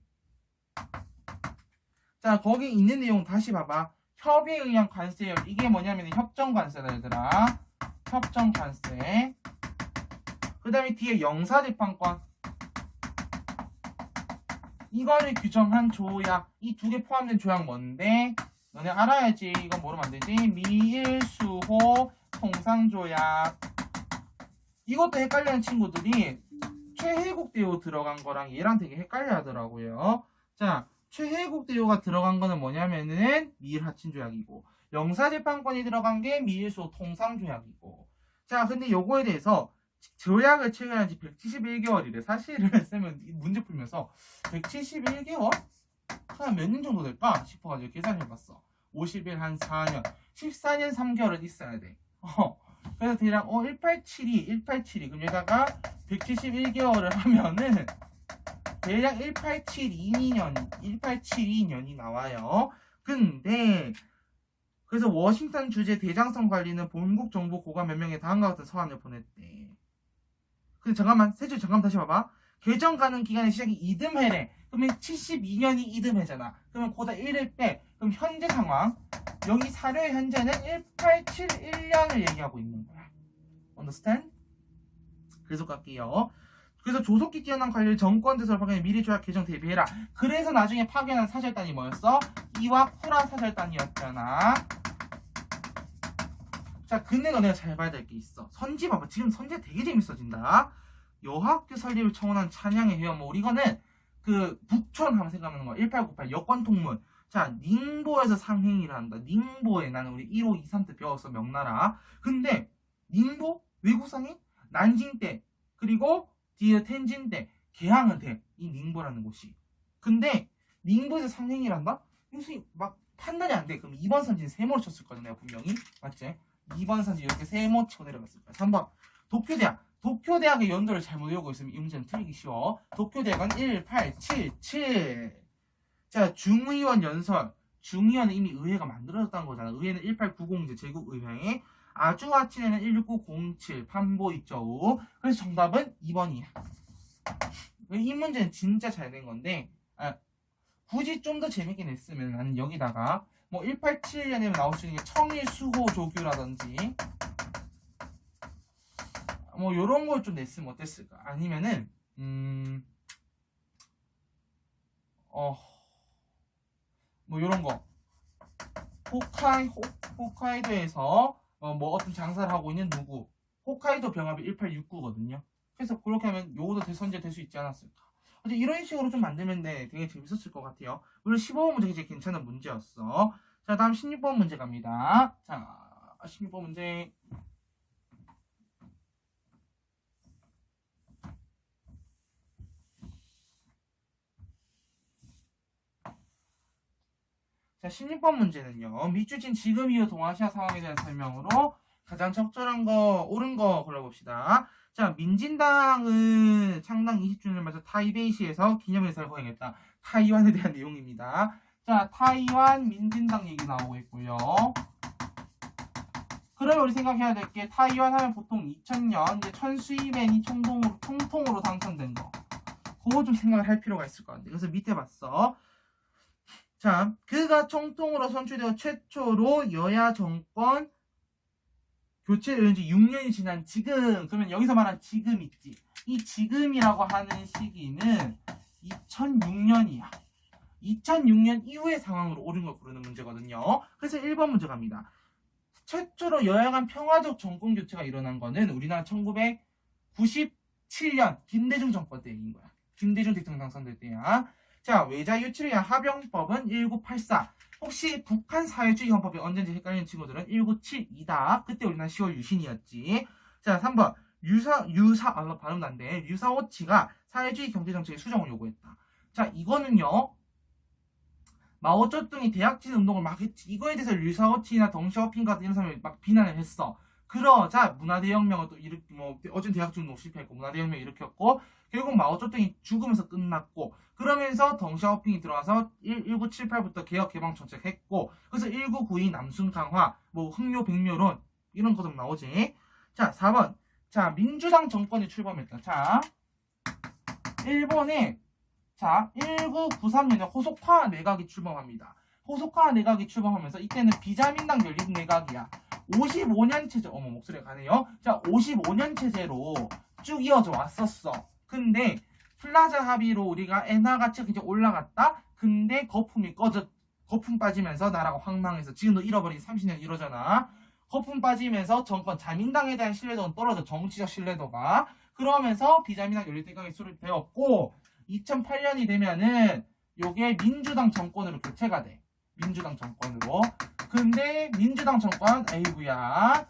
자, 거기 있는 내용 다시 봐봐. 협의에 의한 관세율. 이게 뭐냐면 협정관세다, 얘들아. 협정관세. 그 다음에 뒤에 영사재판권. 이거를 규정한 조약. 이 두 개 포함된 조약 뭔데? 너네 알아야지. 이건 뭐로 만들지? 미일수호 통상조약. 이것도 헷갈리는 친구들이 최혜국대요 들어간 거랑 얘랑 되게 헷갈려 하더라고요. 자, 최혜국대요가 들어간 거는 뭐냐면은 미일하친조약이고 영사재판권이 들어간 게 미일수호 통상조약이고. 자, 근데 요거에 대해서 조약을 체결한 지 171개월이래. 사실은 쌤은 문제 풀면서 171개월? 한 몇 년 정도 될까? 싶어가지고 계산해봤어. 50일 한 4년. 14년 3개월은 있어야 돼. 그래서 대략 1872. 그럼 여기다가 171개월을 하면은 대략 1872년이 나와요. 근데 그래서 워싱턴 주재 대장성 관리는 본국 정부 고관 몇 명의 다음과 같은 서한을 보냈대. 근데 잠깐만, 세 줄 잠깐 다시 봐봐. 개정 가능 기간의 시작이 이듬해래. 그러면 72년이 이듬해잖아. 그러면 거기다 1을 빼. 그럼 현재 상황. 여기 사료의 현재는 1871년을 얘기하고 있는 거야. Understand? 계속 갈게요. 그래서 조속히 뛰어난 관리를 정권 대설 파견에 미리 조약 개정 대비해라. 그래서 나중에 파견한 사절단이 뭐였어? 이와 쿠라 사절단이었잖아. 자, 근데 너네가 잘 봐야 될 게 있어. 선지 봐봐. 지금 선지 되게 재밌어진다. 여학교 설립을 청원한 찬양의 회원몰. 이거는 그 북촌 하면 생각나는 거야. 1898 여권통문. 자, 닝보에서 상행위를 한다. 닝보에 나는 우리 1호 2, 3 때 배웠어. 명나라. 근데 닝보 외국 상행 난징 때 그리고 뒤에 텐진 때 개항은 돼. 이 닝보라는 곳이. 근데 닝보에서 상행위를 한다? 무슨 막 판단이 안 돼. 그럼 2번 선지는 세모로 쳤을 거야. 내가 분명히. 맞지? 2번 선지 이렇게 세모 치고 내려갔을 거야. 3번 도쿄대학. 도쿄대학의 연도를 잘못 외우고 있으면 이 문제는 틀리기 쉬워. 도쿄대학은 1877. 자, 중의원 연설. 중의원은 이미 의회가 만들어졌다는 거잖아. 의회는 1890 제국의회. 아주아친에는 1907 판보 있죠. 그래서 정답은 2번이야. 이 문제는 진짜 잘 된 건데 굳이 좀 더 재밌게 냈으면 나는 여기다가 뭐 187년이면 나올 수 있는 게 청일수호조규라든지 뭐 요런 걸 좀 냈으면 어땠을까? 아니면은 뭐 요런 거 홋카이도에서 뭐 어떤 장사를 하고 있는 누구 홋카이도 병합이 1869거든요. 그래서 그렇게 하면 요거도 선제 될 수 있지 않았을까? 어제 이런 식으로 좀 만들면 되게 재밌었을 것 같아요. 물론 15번 문제 굉장히 괜찮은 문제였어. 자, 다음 16번 문제 갑니다. 자, 16번 문제. 자, 16번 문제는요. 미주진 지금 이후 동아시아 상황에 대한 설명으로 가장 적절한 거, 옳은 거 골라봅시다. 자, 민진당은 창당 20주년을 맞아 타이베이시에서 기념행사를 거행했다. 타이완에 대한 내용입니다. 자, 타이완 민진당 얘기 나오고 있고요. 그러면 우리 생각해야 될 게 타이완 하면 보통 2000년 이제 천수이맨이 총통으로 당선된 거. 그거 좀 생각을 할 필요가 있을 것 같아요. 그래서 밑에 봤어. 자, 그가 총통으로 선출되어 최초로 여야 정권 교체를 이룬 지 6년이 지난 지금, 그러면 여기서 말한 지금 있지. 이 지금이라고 하는 시기는 2006년이야. 2006년 이후의 상황으로 옳은 걸 고르는 문제거든요. 그래서 1번 문제 갑니다. 최초로 여야 간 평화적 정권 교체가 일어난 거는 우리나라 1997년 김대중 정권 때인 거야. 김대중 대통령 당선될 때야. 자, 외자 유치를 위한 하병법은 1984. 혹시 북한 사회주의 헌법이 언제인지 헷갈리는 친구들은 1972다. 그때 우리나라 10월 유신이었지. 자, 3번. 발음도 안 돼. 류사오치가 사회주의 경제정책의 수정을 요구했다. 자, 이거는요. 마오쩌둥이 대학진 운동을 막 했지. 이거에 대해서 류사오치나 덩샤오핑 같은 이런 사람이 막 비난을 했어. 그러자 문화대혁명을 또 어쨌든 대학진 운동 실패했고 문화대혁명 일으켰고 결국 마오쩌둥이 죽으면서 끝났고 그러면서 덩샤오핑이 들어와서 1978부터 개혁 개방 정책했고 그래서 1992 남순 강화 흑묘 백묘론 이런 거 좀 나오지. 자, 4번. 자, 민주당 정권이 출범했다. 자, 일본에 1993년에 호소카 내각이 출범합니다. 호소카 내각이 출범하면서 이때는 비자민당 연립 내각이야. 55년 체제, 목소리가 가네요. 자, 55년 체제로 쭉 이어져 왔었어. 근데 플라자 합의로 우리가 엔화 가치가 이제 올라갔다. 근데 거품 빠지면서 나라가 황망해서 지금도 잃어버린 30년 이러잖아. 거품 빠지면서 정권 자민당에 대한 신뢰도는 떨어져. 정치적 신뢰도가. 그러면서 비자민당 연립 내각이 수립되었고 2008년이 되면은 요게 민주당 정권으로 교체가 돼. 민주당 정권으로. 근데 민주당 정권 아이고야.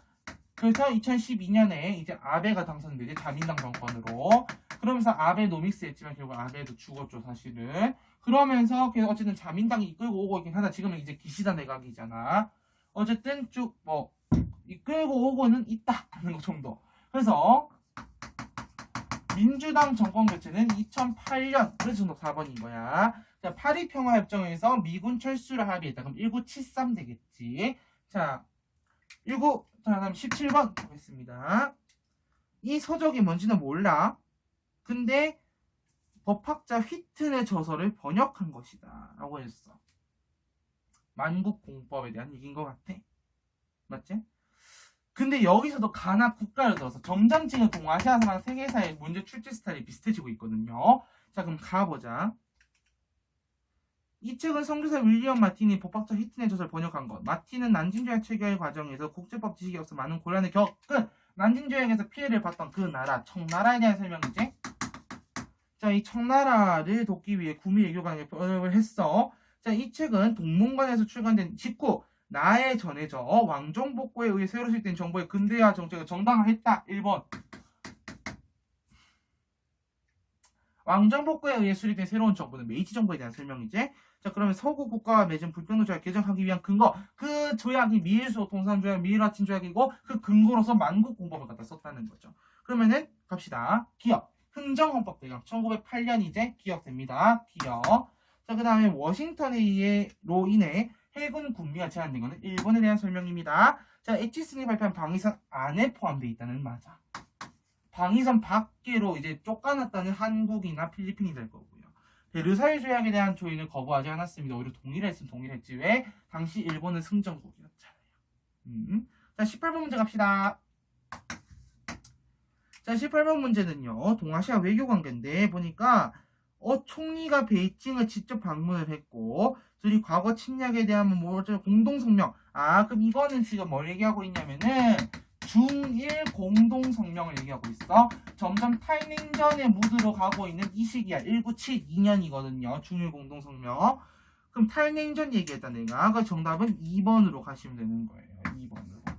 그래서 2012년에 이제 아베가 당선되지. 자민당 정권으로. 그러면서 아베 노믹스 했지만 결국 아베도 죽었죠 사실은. 그러면서 어쨌든 자민당이 이끌고 오고 있긴 하다. 지금은 이제 기시다 내각이잖아. 어쨌든 쭉 이끌고 오고는 있다 하는 것 정도. 그래서 민주당 정권 교체는 2008년. 그래서 정답 4번인 거야. 자, 파리 평화협정에서 미군 철수를 합의했다. 그럼 1973 되겠지. 자, 다음 17번 보겠습니다. 이 서적이 뭔지는 몰라. 근데 법학자 휘튼의 저서를 번역한 것이다. 라고 했어. 만국공법에 대한 얘기인 것 같아. 맞지? 근데 여기서도 가나 국가를 들어서 점점 동아시아사랑 세계사의 문제 출제 스타일이 비슷해지고 있거든요. 자, 그럼 가보자. 이 책은 선교사 윌리엄 마틴이 법학자 휘튼의 저서를 번역한 것. 마틴은 난징조약 체결 과정에서 국제법 지식이 없어 많은 곤란을 겪은 난징조약에서 피해를 봤던 그 나라, 청나라에 대한 설명이지. 자, 이 청나라를 돕기 위해 구미 외교관에게 번역을 했어. 자, 이 책은 동문관에서 출간된 직후 나에 전해져 왕정복고에 의해 새로 수립된 정부의 근대화 정책을 정당화했다. 1번. 왕정복고에 의해 수립된 새로운 정부는 메이지 정부에 대한 설명이지. 자, 그러면 서구 국가와 맺은 불평등 조약 개정하기 위한 근거. 그 조약이 미일수호 통산조약, 미일화친 조약이고 그 근거로서 만국공법을 갖다 썼다는 거죠. 그러면은 갑시다. 기억. 흥정헌법 배경. 1908년이제 기억됩니다. 기억. 자, 그 다음에 워싱턴으로 인해 해군 군비가 제한된 것은 일본에 대한 설명입니다. 자, 에치슨이 발표한 방위선 안에 포함되어 있다는 맞아. 방위선 밖으로 이제 쫓겨났다는 한국이나 필리핀이 될 거고요. 베르사유 조약에 대한 조인을 거부하지 않았습니다. 오히려 동일했으면 동일했지. 왜? 당시 일본은 승전국이었잖아요. 자, 18번 문제 갑시다. 자, 18번 문제는요. 동아시아 외교관계인데 보니까 총리가 베이징을 직접 방문을 했고 둘이 과거 침략에 대한 공동성명. 그럼 이거는 지금 뭘 얘기하고 있냐면은 중일 공동성명을 얘기하고 있어. 점점 탈냉전의 무드로 가고 있는 이 시기야. 1972년이거든요. 중일 공동성명. 그럼 탈냉전 얘기했다 내가. 그 정답은 2번으로 가시면 되는 거예요. 2번으로.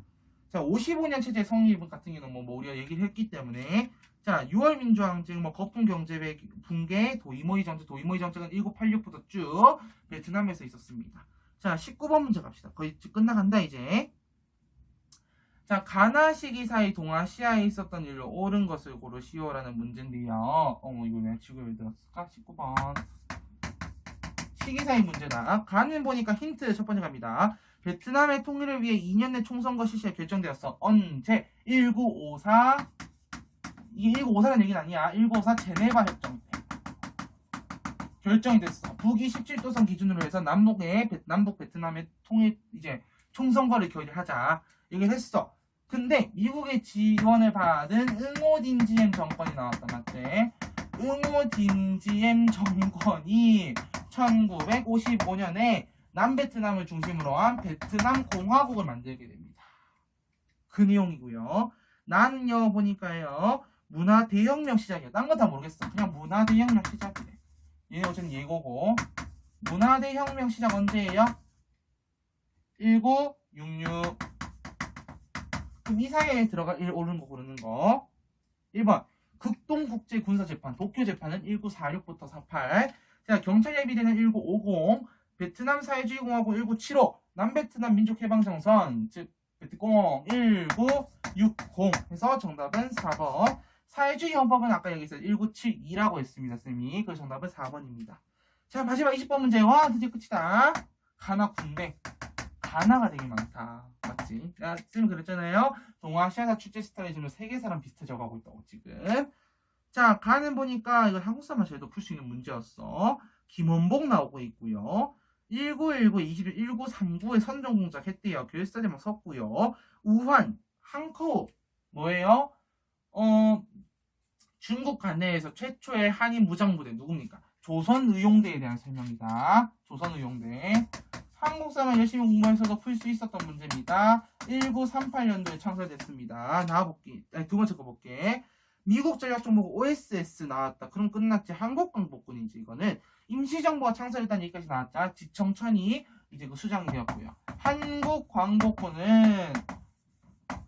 자, 55년 체제 성립 같은 경우는 우리가 얘기를 했기 때문에 자, 6월 민주항쟁, 거품 경제 붕괴, 도이모이 정책은 1986부터 쭉 베트남에서 있었습니다. 자, 19번 문제 갑시다. 거의 끝나간다 이제. 자, 가나 시기사의 동아시아에 있었던 일로 옳은 것을 고르시오라는 문제인데요. 이거 내가 지금 왜 들었을까? 19번. 시기사의 문제다. 가는 보니까 힌트 첫 번째 갑니다. 베트남의 통일을 위해 2년 내 총선거 실시가 결정되었어. 언제? 1954. 이게 1954라는 얘기는 아니야. 1954 제네바 협정 때 결정이 됐어. 북위 17도선 기준으로 해서 남북 베트남의 통일 이제 총선거를 결의하자 얘기를 했어. 근데 미국의 지원을 받은 응호딘지엠 정권이 나왔다. 맞지? 응호딘지엠 정권이 1955년에 남베트남을 중심으로 한 베트남 공화국을 만들게 됩니다. 그 내용이고요. 나는요 보니까요 문화 대혁명 시작이야. 딴 거 다 모르겠어. 그냥 문화 대혁명 시작이래. 얘는 어쨌든 예고고. 문화 대혁명 시작 언제예요? 1966. 그럼 이 사이에 들어갈 옳은 거 고르는 거. 1번 극동국제군사재판 도쿄재판은 1946부터 48. 자, 경찰 예비대는 1950. 베트남 사회주의공화국 1975. 남베트남 민족해방정선 즉 베트공 1960 해서 정답은 4번. 사회주의 헌법은 아까 얘기했어요. 1972라고 했습니다. 쌤이. 그래서 정답은 4번입니다. 자, 마지막 20번 문제. 와, 드디어 끝이다. 가나 군대. 가나가 되게 많다. 맞지? 쌤이 그랬잖아요. 동아시아사 출제 스타일이 세계 사람 비슷해져 가고 있다고 지금. 자, 가는 보니까 이거 한국 사람만 제도 풀 수 있는 문제였어. 김원복 나오고 있고요. 1919, 1939에 선전공작 했대요. 교육사제 막 섰고요. 우환, 항커우 뭐예요? 중국 관내에서 최초의 한인 무장부대 누굽니까? 조선의용대에 대한 설명이다. 조선의용대. 한국 사람 열심히 공부해서도 풀 수 있었던 문제입니다. 1938년도에 창설됐습니다. 나와볼게. 두 번째 거 볼게. 미국 전략정보국 OSS 나왔다. 그럼 끝났지. 한국광복군이지. 이거는 임시정부가 창설했다는 얘기까지 나왔자. 지청천이 이제 그 수장이 되었고요. 한국광복군은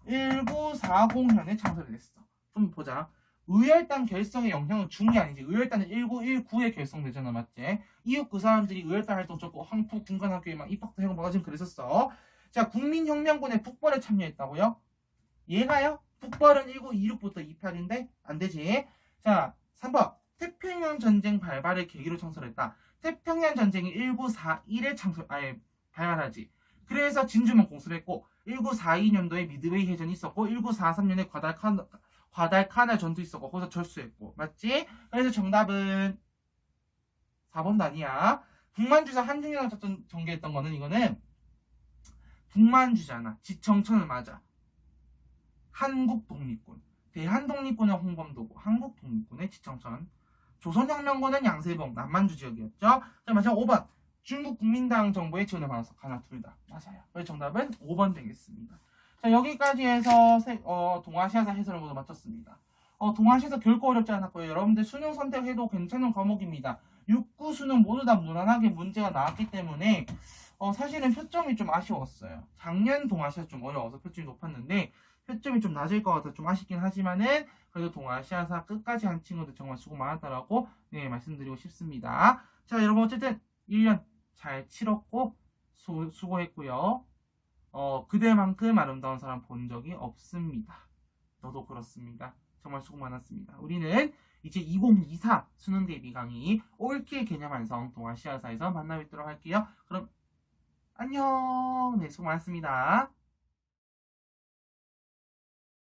1940년에 창설이 됐어. 좀 보자. 의열단 결성의 영향은 준 게 아니지. 의열단은 1919에 결성되잖아. 맞지? 이후 그 사람들이 의열단 활동 줬고 황푸 군관학교에 막 입학도 해고 막 지금 그랬었어. 자, 국민혁명군의 북벌에 참여했다고요? 얘가요? 북벌은 1926부터 28인데 안 되지. 자, 3번. 태평양 전쟁 발발을 계기로 창설했다. 태평양 전쟁이 1941에 발발하지. 그래서 진주만 공수를 했고 1942년도에 미드웨이 해전이 있었고 1943년에 과달카날 전투 있었고 거기서 절수했고. 맞지? 그래서 정답은 4번도 아니야. 북만주사 한중령 작전 전개했던 거는 이거는 북만주잖아. 지청천을 맞아. 한국독립군. 대한독립군은 홍범도고 한국독립군의 지청천. 조선혁명군은 양세봉 남만주 지역이었죠. 자, 마지막 5번. 중국 국민당 정부의 지원을 받아서 하나 둘 다 맞아요. 그래서 정답은 5번 되겠습니다. 자, 여기까지 해서 동아시아사 해설을 모두 마쳤습니다. 동아시아사 결코 어렵지 않았고요. 여러분들 수능 선택해도 괜찮은 과목입니다. 6구 수능 모두 다 무난하게 문제가 나왔기 때문에 사실은 표점이 좀 아쉬웠어요. 작년 동아시아 좀 어려워서 표점이 높았는데 표점이 좀 낮을 것 같아서 좀 아쉽긴 하지만은 그래도 동아시아사 끝까지 한 친구들 정말 수고 많았다라고 말씀드리고 싶습니다. 자, 여러분 어쨌든 1년 잘 치렀고 수고했고요. 그대만큼 아름다운 사람 본 적이 없습니다. 저도 그렇습니다. 정말 수고 많았습니다. 우리는 이제 2024 수능 대비 강의 올킬 개념 완성 동아시아사에서 만나 뵙도록 할게요. 그럼 안녕. 네, 수고 많았습니다.